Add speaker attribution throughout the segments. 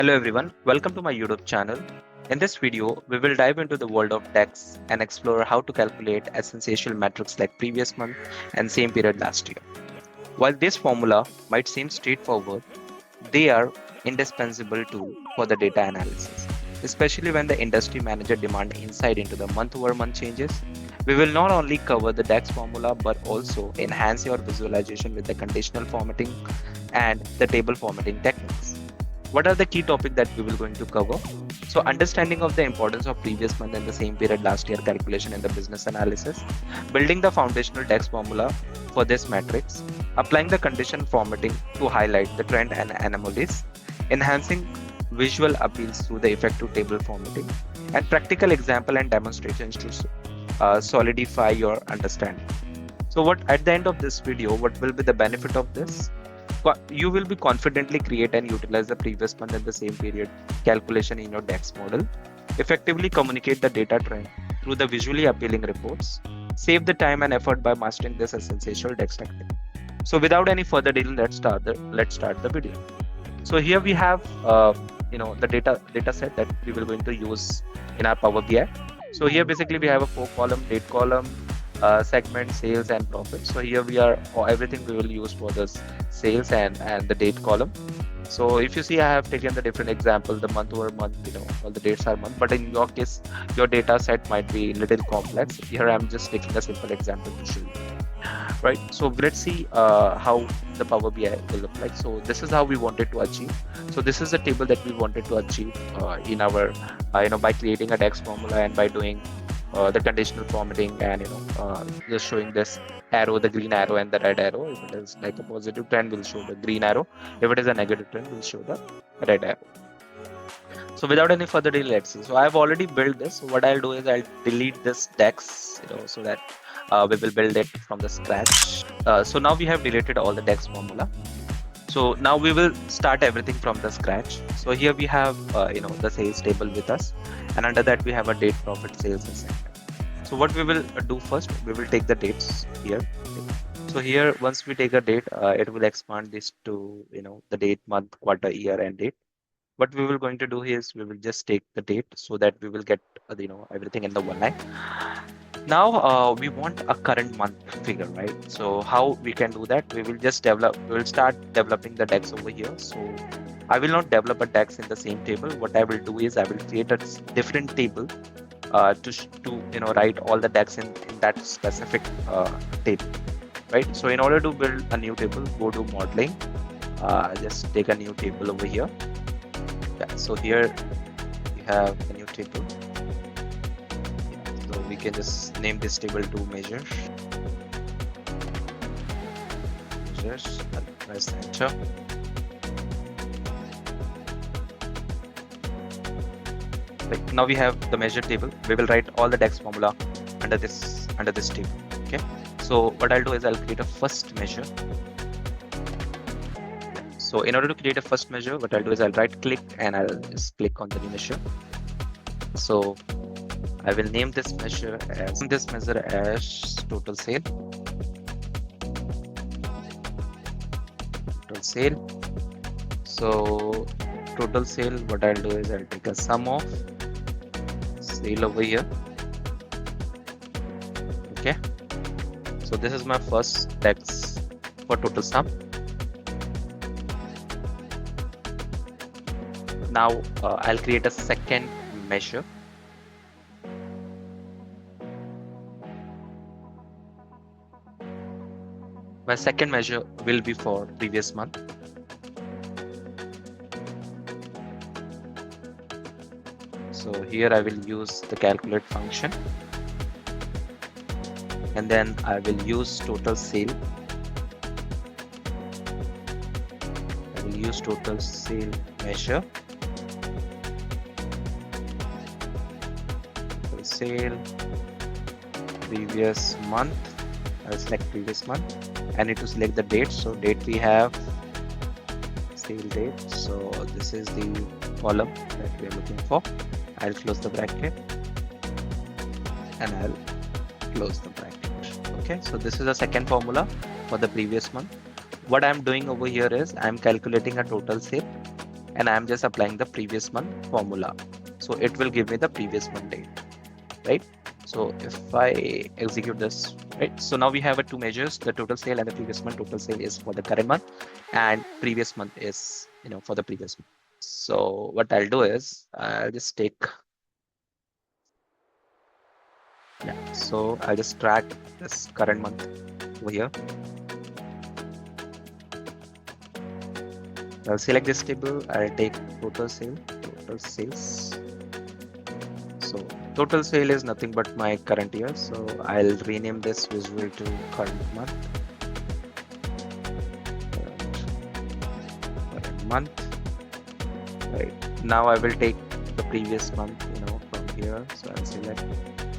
Speaker 1: Hello everyone, welcome to my YouTube channel. In this video, we will dive into the world of DAX and explore how to calculate essential metrics like previous month and same period last year. While this formula might seem straightforward, they are indispensable tool for the data analysis, especially when the industry manager demand insight into the month-over-month changes. We will not only cover the DAX formula but also enhance your visualization with the conditional formatting and the table formatting techniques. What are the key topics that we will going to cover? So understanding of the importance of previous month and the same period last year calculation in the business analysis, building the foundational DAX formula for this matrix, applying the condition formatting to highlight the trend and anomalies, enhancing visual appeals through the effective table formatting, and practical example and demonstrations to solidify your understanding. So what at the end of this video, what will be the benefit of this? You will be confidently create and utilize the previous month and the same period calculation in your DAX model, effectively communicate the data trend through the visually appealing reports, save the time and effort by mastering this essential DAX technique. So without any further delay, let's start the video. So here we have the data set that we will going to use in our Power BI. So here basically we have a 4-column date column, segment, sales and profit. So here we are everything we will use for this sales and the date column. So if you see, I have taken the different example, the month over month, all the dates are month, but in your case your data set might be a little complex. Here I'm just taking a simple example to show you, right? So let's see how the Power BI will look like. So this is how we wanted to achieve. So this is the table that we wanted to achieve in our by creating a DAX formula and by doing the conditional formatting and just showing this arrow, the green arrow and the red arrow. If it is like a positive trend, we'll show the green arrow. If it is a negative trend, we'll show the red arrow. So without any further delay, let's see. So I've already built this. So what I'll do is I'll delete this DAX, so that we will build it from the scratch. So now we have deleted all the DAX formula. So now we will start everything from the scratch. So here we have the sales table with us, and under that we have a date, profit, sales and segment. So what we will do first, we will take the dates here. So here once we take a date, it will expand this to the date, month, quarter, year and date. What we will going to do here is we will just take the date so that we will get everything in the one line. Now we want a current month figure, right? So how we can do that? We will start developing the DAX over here. So I will not develop a DAX in the same table. What I will do is I will create a different table to write all the DAX in that specific table, right? So in order to build a new table, go to modeling, just take a new table over here. Yeah, so here we have a new table. So we can just name this table to measures. I'll press enter. Right, now we have the measure table. We will write all the DAX formula under this table. Okay. So what I'll do is I'll create a first measure. So in order to create a first measure, what I'll do is I'll right click and I'll just click on the new measure. So I will name this measure as total sale. Total sale. So total sale, what I'll do is I'll take a sum of sale over here. Okay. So this is my first DAX for total sum. Now I'll create a second measure. My second measure will be for previous month. So here I will use the calculate function, and then I will use total sale. I will use total sale measure. Total sale previous month. I'll select previous month. I need to select the date. So date we have sale date. So this is the column that we are looking for. I'll close the bracket and I'll close the bracket. Okay, so this is the second formula for the previous month. What I'm doing over here is I'm calculating a total sale and I'm just applying the previous month formula. So it will give me the previous month date, right? So if I execute this, right? So now we have two measures, the total sale and the previous month. Total sale is for the current month and previous month is, for the previous month. So what I'll do is I'll just take, so I'll just track this current month over here. I'll select this table. I'll take total sales. So total sale is nothing but my current year. So I'll rename this visual to current month. Current month. Right. Now I will take the previous month, from here. So I'll select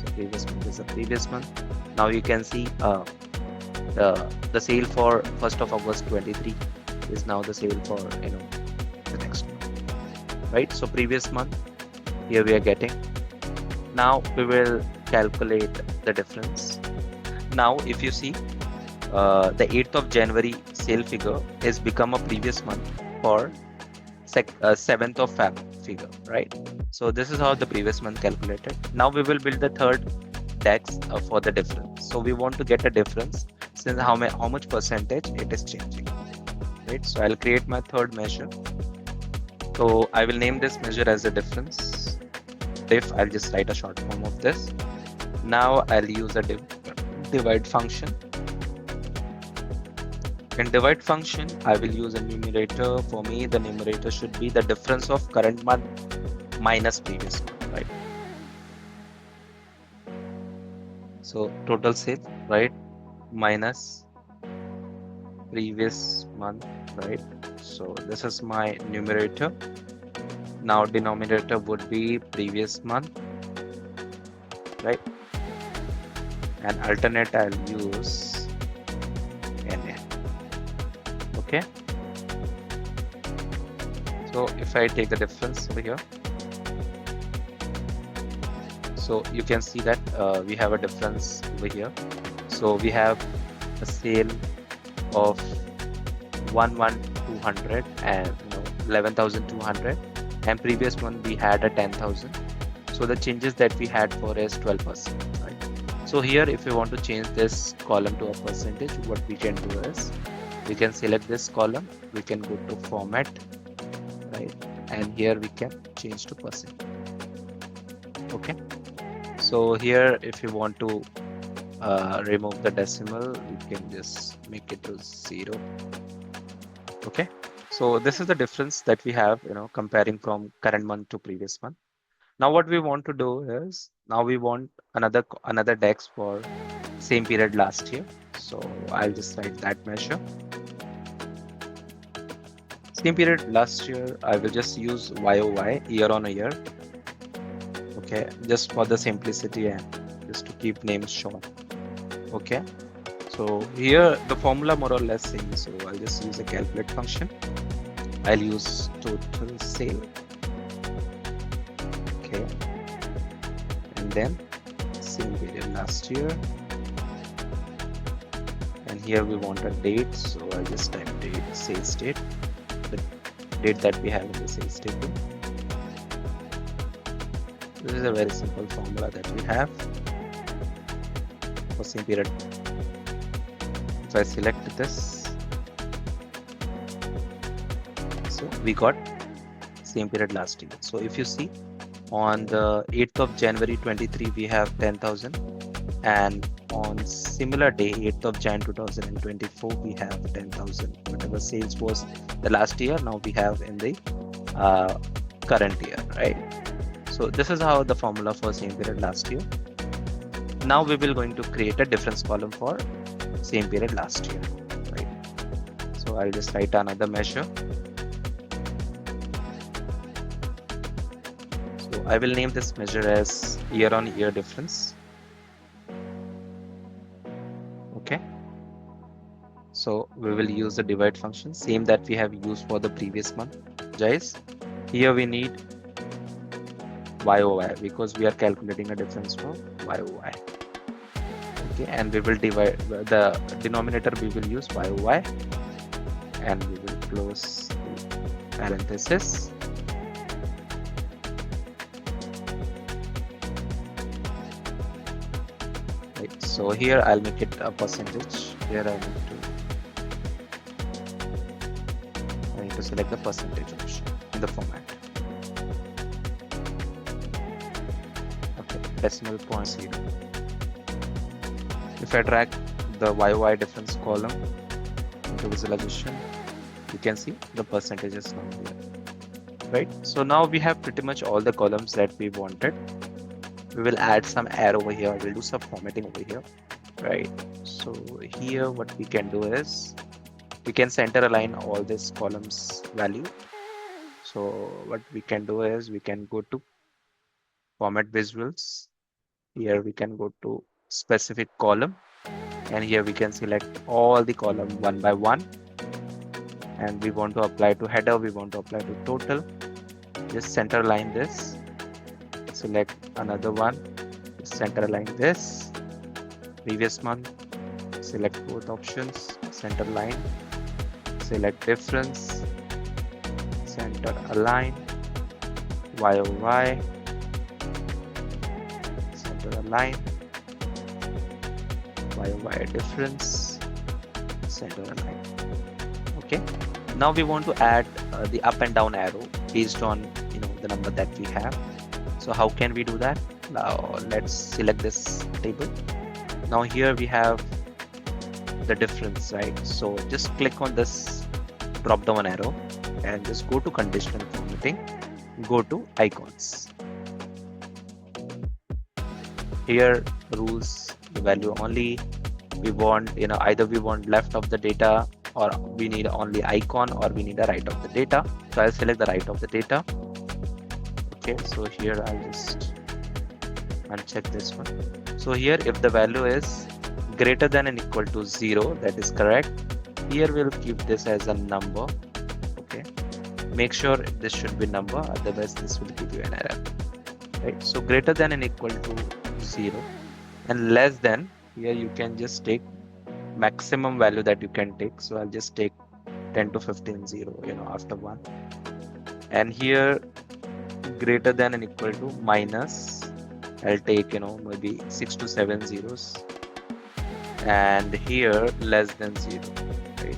Speaker 1: the previous month is the previous month. Now you can see the sale for 1st of August 23 is now the sale for the next month, right? So previous month here we are getting. Now we will calculate the difference. Now if you see the 8th of January sale figure is become a previous month for 7th of Feb figure, right? So this is how the previous month calculated. Now we will build the third DAX for the difference. So we want to get a difference since how much percentage it is changing, right? So I'll create my third measure. So I will name this measure as a difference. If I'll just write a short form of this. Now I'll use a divide function. In divide function, I will use a numerator. For me, the numerator should be the difference of current month minus previous month, right? So total sale, right, minus previous month, right? So this is my numerator. Now denominator would be previous month, right? And alternate I'll use NA. Okay. So if I take the difference over here, so you can see that we have a difference over here. So we have a sale of 11,200 and 11,200, and previous one we had a 10,000. So the changes that we had for is 12%, right? So here if we want to change this column to a percentage, what we can do is we can select this column, we can go to format, right, and here we can change to percent. Okay, so here if you want to remove the decimal, we can just make it to 0. Okay, so this is the difference that we have, comparing from current month to previous month. Now what we want to do is, now we want another DAX for same period last year. So I'll just write that measure. Same period last year, I will just use YOY, year on a year. Okay, just for the simplicity and just to keep names short. Okay, so here the formula more or less same. So I'll just use a calculate function. I'll use total sale. Okay, and then same period last year. And here we want a date. So I'll just type date, sales date, the date that we have in the sales table. This is a very simple formula that we have for same period. If I select this, so we got same period last year. So if you see on the 8th of January 23, we have 10,000, and on similar day 8th of Jan 2024, we have 10,000. Whatever sales was the last year, now we have in the current year, right? So this is how the formula for same period last year. Now we will going to create a difference column for same period last year, right? So I'll just write another measure. So I will name this measure as year on year difference. Okay, so we will use the divide function, same that we have used for the previous month, guys. Here we need YOY because we are calculating a difference for YOY. Okay, and we will divide the denominator, we will use YOY, and we will close parenthesis. Right, so here I'll make it a percentage. Here I need to select the percentage option in the format. Okay, decimal point 0. If I drag the YOY difference column into visualization, you can see the percentages now here. Right, so now we have pretty much all the columns that we wanted. We will add some arrow over here. We'll do some formatting over here. Right, so here what we can do is we can center align all these columns value. So what we can do is we can go to format visuals. Here we can go to specific column, and here we can select all the column one by one, and we want to apply to header, we want to apply to total. Just center align this, select another one, just center align this, previous month, select both options, center line, select difference, center align, YOY, center align, YOY difference, center align. Okay, now we want to add the up and down arrow based on the number that we have. So how can we do that? Now let's select this table. Now here we have the difference, right? So just click on this drop down arrow and just go to conditional formatting, go to icons. Here rules the value only. We want either we want left of the data, or we need only icon, or we need the right of the data. So I'll select the right of the data. Okay, so here I'll just uncheck this one. So here if the value is greater than and equal to 0, that is correct. Here we'll keep this as a number. Okay, make sure this should be number, otherwise this will give you an error. Right, so greater than and equal to 0, and less than, here you can just take maximum value that you can take. So I'll just take 10 to 15 0 after 1, and here greater than and equal to minus, I'll take maybe 6 to 7 zeros, and here less than 0. Right,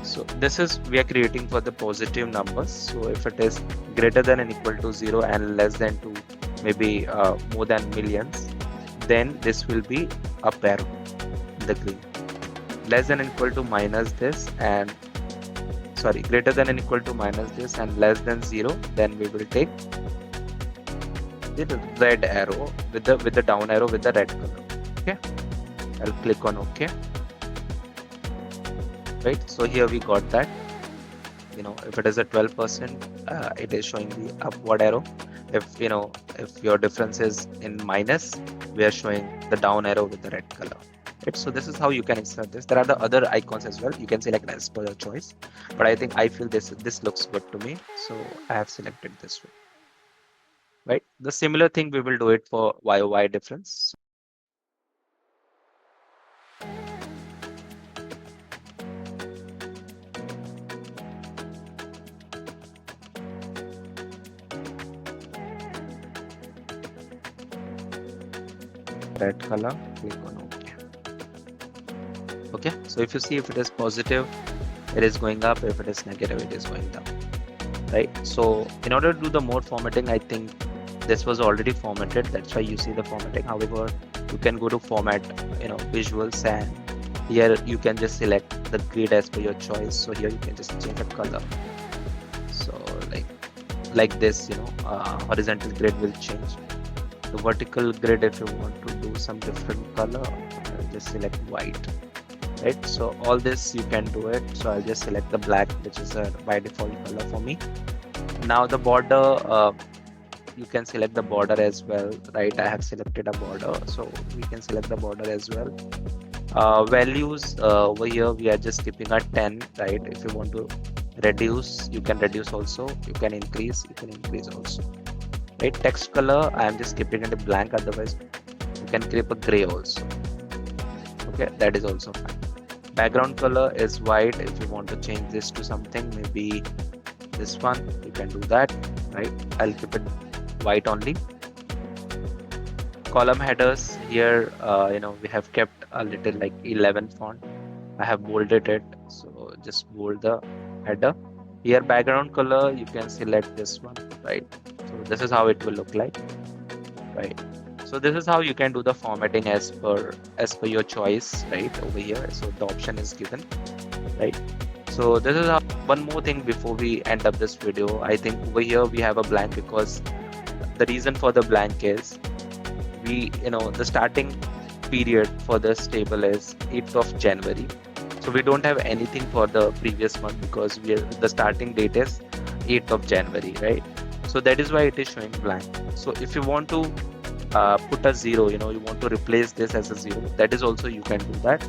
Speaker 1: so this is we are creating for the positive numbers. So if it is greater than and equal to 0 and less than to maybe more than millions, then this will be up arrow in the green. Less than and equal to minus this, and sorry, greater than and equal to minus this, and less than 0, then we will take the red arrow with the down arrow with the red color. Okay, I'll click on OK. Right, so here we got that. If it is a 12%, it is showing the upward arrow. If your difference is in minus, we are showing the down arrow with the red color. Right, so this is how you can insert this. There are the other icons as well. You can select as per your choice, but I feel this looks good to me, so I have selected this one. Right, the similar thing we will do it for YOY difference. Red color, click on OK. Okay, so if you see, if it is positive, it is going up. If it is negative, it is going down. Right, so in order to do the more formatting, I think this was already formatted, that's why you see the formatting. However, you can go to format visuals, and here you can just select the grid as per your choice. So here you can just change the color. So like this, horizontal grid will change. The vertical grid, if you want to do some different color, just select white. Right, so all this you can do it. So I'll just select the black, which is a by default color for me. Now the border, you can select the border as well. Right, I have selected a border, so we can select the border as well. Values, over here we are just keeping at 10. Right, if you want to reduce, you can reduce also. You can increase also. Right, text color, I am just keeping it blank, otherwise you can keep a gray also. Okay, that is also fine. Background color is white. If you want to change this to something, maybe this one, you can do that, right? I'll keep it white only. Column headers here, we have kept a little like 11 font. I have bolded it, so just bold the header. Here background color, you can select this one, right? So this is how it will look like, right? So this is how you can do the formatting as per your choice, right? Over here, so the option is given, right? So this is how. One more thing before we end up this video, I think over here we have a blank because the reason for the blank is the starting period for this table is 8th of January. So we don't have anything for the previous month because the starting date is 8th of January, right? So that is why it is showing blank. So if you want to put a 0, you want to replace this as a 0, that is also you can do that.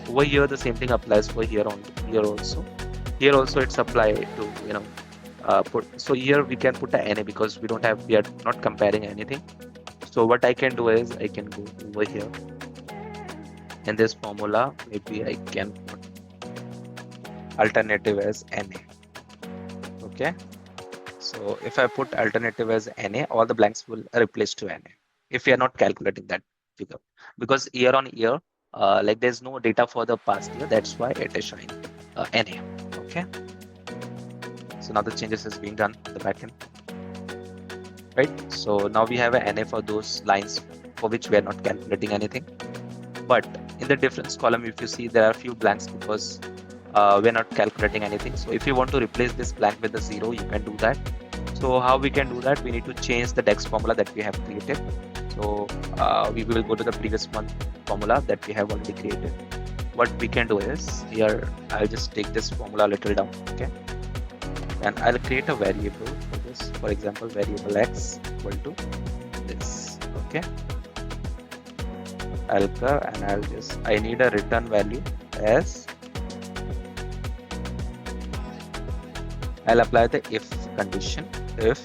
Speaker 1: Over here the same thing applies for here also. Here also it's applied to put. So here we can put a NA because we are not comparing anything. So what I can do is I can go over here in this formula. Maybe I can put alternative as NA. Okay. So if I put alternative as NA, all the blanks will replace to NA if we are not calculating that figure, because year on year, like there's no data for the past year. That's why it is showing NA. Okay. So now the changes is being done in the backend. Right, so now we have a NA for those lines for which we are not calculating anything. But in the difference column, if you see, there are a few blanks because we're not calculating anything. So if you want to replace this blank with a 0, you can do that. So how we can do that? We need to change the DAX formula that we have created. So we will go to the previous month formula that we have already created. What we can do is here, I'll just take this formula a little down, okay? And I'll create a variable for this. For example, variable x equal to this, okay? Alka, and I need a return value as, I'll apply the if condition. If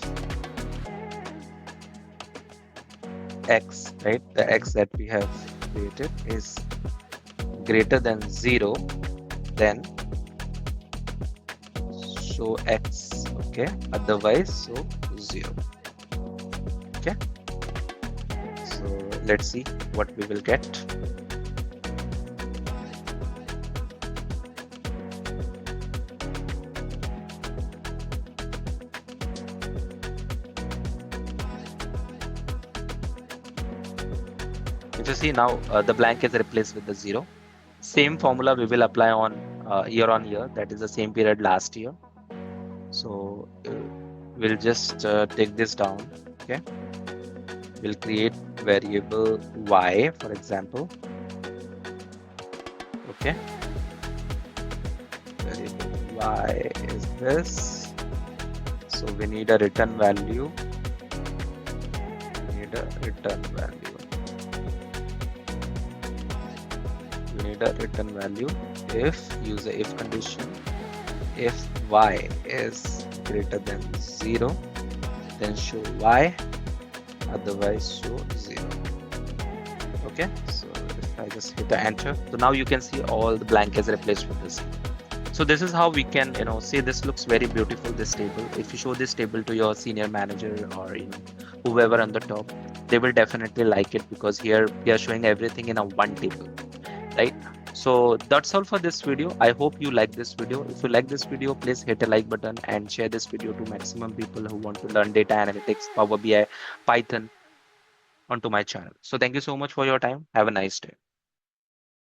Speaker 1: x, right, the x that we have created is greater than 0, then show x, okay, otherwise show 0. Okay, so let's see what we will get. If you see now, the blank is replaced with the 0. Same formula we will apply on year on year, that is the same period last year. So we'll just take this down, okay? We'll create variable y, for example, okay? Variable y is this. So we need a return value. We need a return value if use the if condition. If y is greater than 0, then show y, otherwise show 0. Okay, so if I just hit the enter, so now you can see all the blank is replaced with this. So this is how we can say this looks very beautiful, this table. If you show this table to your senior manager or whoever on the top, they will definitely like it because here we are showing everything in a one table, right? So that's all for this video. I hope you like this video. If you like this video, please hit a like button and share this video to maximum people who want to learn data analytics, Power BI, Python onto my channel. So thank you so much for your time. Have a nice day.